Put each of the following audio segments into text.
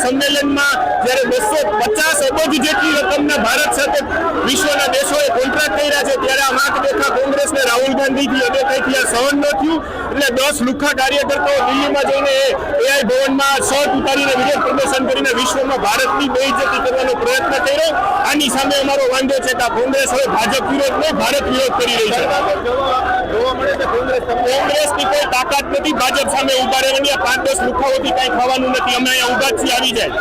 સંમેલનમાં જ્યારે 250 અબજ જેટલી રકમના ભારત સાથે વિશ્વના દેશોએ કોન્ટ્રાક્ટ કર્યા છે ત્યારે આ વાંક દેખા કોંગ્રેસને રાહુલ ગાંધીથી અને કંઈથી આ સહન ન થયું એટલે 10 લુખ્ખા કાર્યકર્તાઓ દિલ્હીમાં જઈને એઆઈ ભવનમાં શર્ટ ઉતારીને વિરોધ પ્રદર્શન કરીને વિશ્વમાં ભારતની બેઇજ્જતી કરવાનો પ્રયત્ન કર્યો। આની સામે અમારો વાંધો છે કે કોંગ્રેસ હવે ભાજપ વિરોધ નહીં ભારત વિરોધ કરી રહી છે। કોંગ્રેસની કોઈ તાકાત નથી ભાજપ સામે ઉભા રહેવાની। 5-10 લુખ્ખાઓથી કઈ ખાવાનું નથી। અમે અહીંયા ઉભા છીએ, આવી જાય।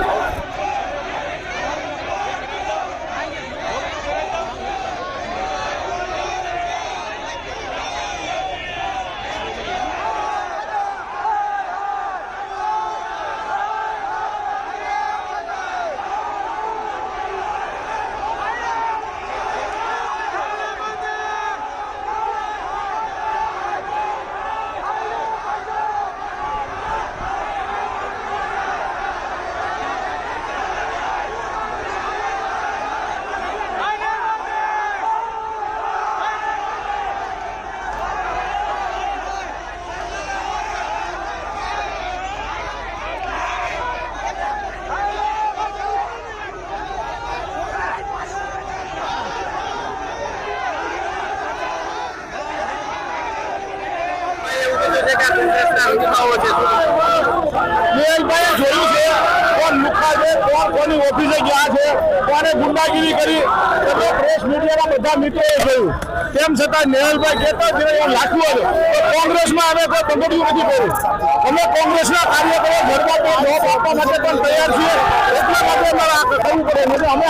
કોની ઓફિસે ગયા છે, કોને ગુંડાગીરી કરી, પ્રેસ મીડિયાના બધા મિત્રોએ જોયું। તેમ છતાં નેહલભાઈ કહેતા જ લાખ્યું હતું કોંગ્રેસમાં અમે કોઈ બંગડીયું નથી કર્યું। અમે કોંગ્રેસના કાર્યકરો જડબાતોડ જવાબ આપવા માટે પણ તૈયાર છીએ। એટલા માટે અમારે આ કરવું પડે, અમે